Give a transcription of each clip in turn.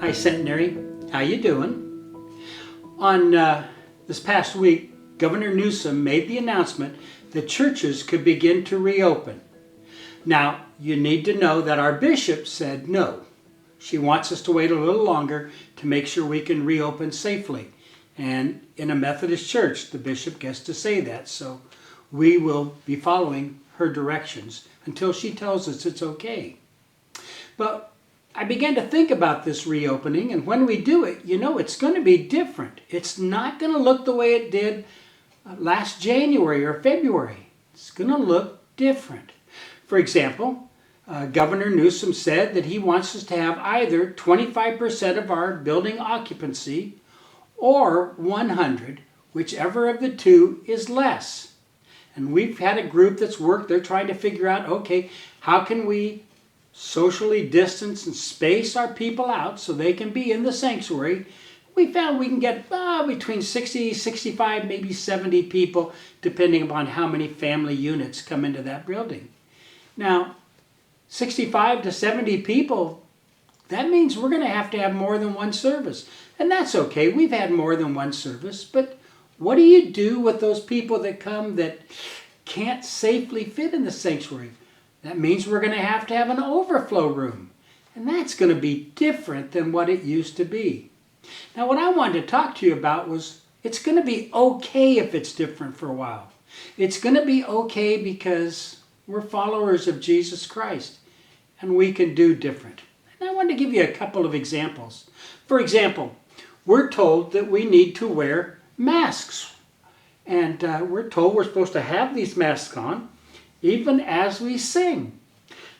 Hi Centenary, how you doing? On this past week, Governor Newsom made the announcement that churches could begin to reopen. Now, you need to know that our bishop said no. She wants us to wait a little longer to make sure we can reopen safely. And in a Methodist church, the bishop gets to say that. So we will be following her directions until she tells us it's okay. But I began to think about this reopening, and when we do it, it's going to be different. It's not going to look the way it did last January or February. It's going to look different. For example, Governor Newsom said that he wants us to have either 25% of our building occupancy or 100, whichever of the two is less. And we've had a group that's worked, they're trying to figure out, okay, how can we socially distance and space our people out so they can be in the sanctuary. We found we can get between 60, 65, maybe 70 people, depending upon how many family units come into that building. Now, 65 to 70 people, that means we're going to have more than one service. And that's okay. We've had more than one service. But what do you do with those people that come that can't safely fit in the sanctuary? That means we're going to have an overflow room. And that's going to be different than what it used to be. Now, what I wanted to talk to you about was it's going to be okay if it's different for a while. It's going to be okay because we're followers of Jesus Christ and we can do different. And I wanted to give you a couple of examples. For example, we're told that we need to wear masks. And we're told we're supposed to have these masks on even as we sing.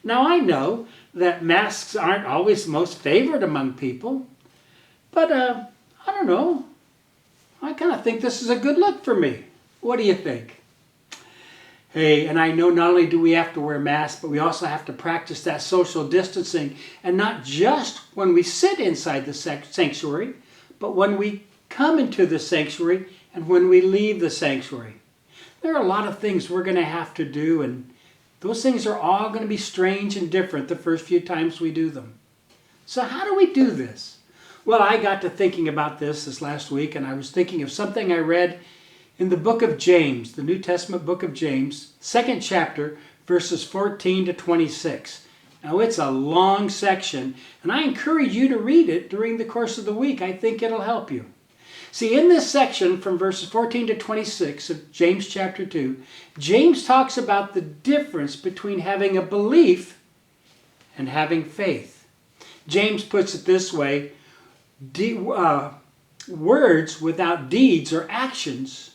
Now, I know that masks aren't always most favored among people, but I don't know. I kind of think this is a good look for me. What do you think? Hey, and I know not only do we have to wear masks, but we also have to practice that social distancing, and not just when we sit inside the sanctuary, but when we come into the sanctuary and when we leave the sanctuary. There are a lot of things we're going to have to do, and those things are all going to be strange and different the first few times we do them. So how do we do this? Well, I got to thinking about this last week, and I was thinking of something I read in the book of James, the New Testament book of James, 2nd chapter, verses 14 to 26. Now, it's a long section, and I encourage you to read it during the course of the week. I think it'll help you. See, in this section from verses 14 to 26 of James chapter 2, James talks about the difference between having a belief and having faith. James puts it this way, words without deeds or actions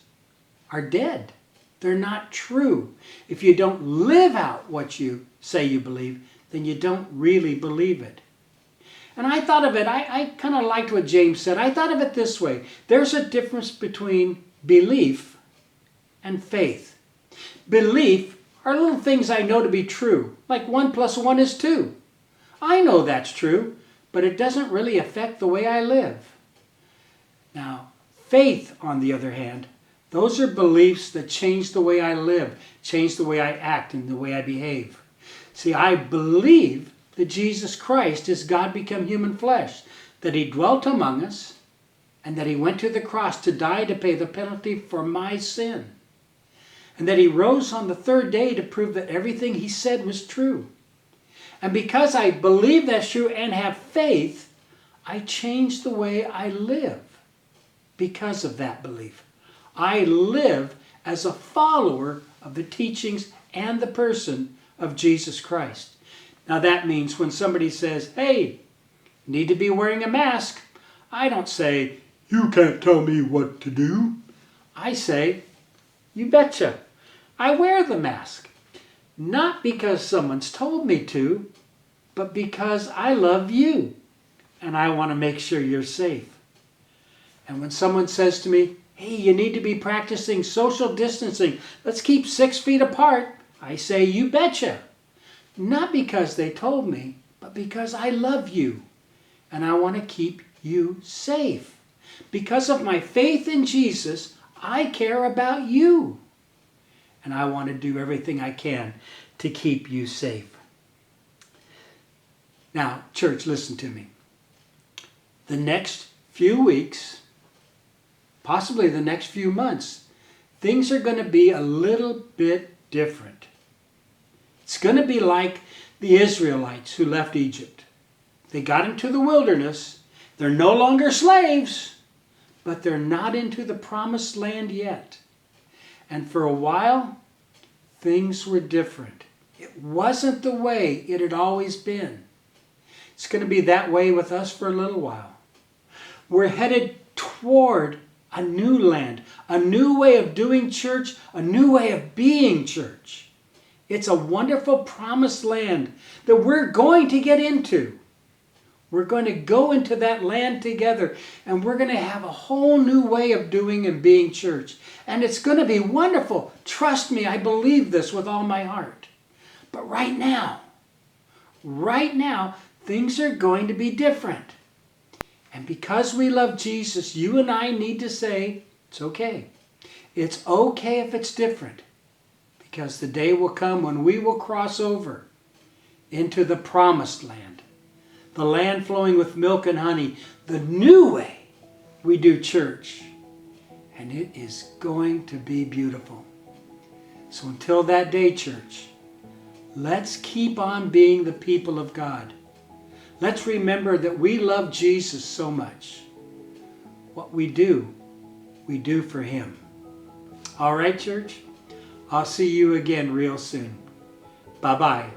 are dead. They're not true. If you don't live out what you say you believe, then you don't really believe it. And I thought of it, I kind of liked what James said. I thought of it this way. There's a difference between belief and faith. Belief are little things I know to be true, like 1 + 1 is 2. I know that's true, but it doesn't really affect the way I live. Now, faith, on the other hand, those are beliefs that change the way I live, change the way I act, and the way I behave. See, I believe that Jesus Christ is God become human flesh, that he dwelt among us, and that he went to the cross to die to pay the penalty for my sin, and that he rose on the third day to prove that everything he said was true. And because I believe that's true and have faith, I change the way I live because of that belief. I live as a follower of the teachings and the person of Jesus Christ. Now that means when somebody says, hey, you need to be wearing a mask, I don't say, you can't tell me what to do. I say, you betcha. I wear the mask. Not because someone's told me to, but because I love you and I want to make sure you're safe. And when someone says to me, hey, you need to be practicing social distancing, let's keep 6 feet apart, I say, you betcha. Not because they told me, but because I love you and I want to keep you safe. Because of my faith in Jesus, I care about you. And I want to do everything I can to keep you safe. Now, church, listen to me. the next few weeks, possibly the next few months, things are going to be a little bit different. It's going to be like the Israelites who left Egypt. They got into the wilderness. They're no longer slaves, but they're not into the promised land yet. And for a while, things were different. It wasn't the way it had always been. It's going to be that way with us for a little while. We're headed toward a new land, a new way of doing church, a new way of being church. It's a wonderful promised land that we're going to get into. We're going to go into that land together, and we're going to have a whole new way of doing and being church. And it's going to be wonderful. Trust me, I believe this with all my heart. But right now, things are going to be different. And because we love Jesus, you and I need to say, it's okay. It's okay if it's different. Because the day will come when we will cross over into the promised land. The land flowing with milk and honey. The new way we do church. And it is going to be beautiful. So until that day, church, let's keep on being the people of God. Let's remember that we love Jesus so much. What we do for Him. All right, church? I'll see you again real soon. Bye-bye.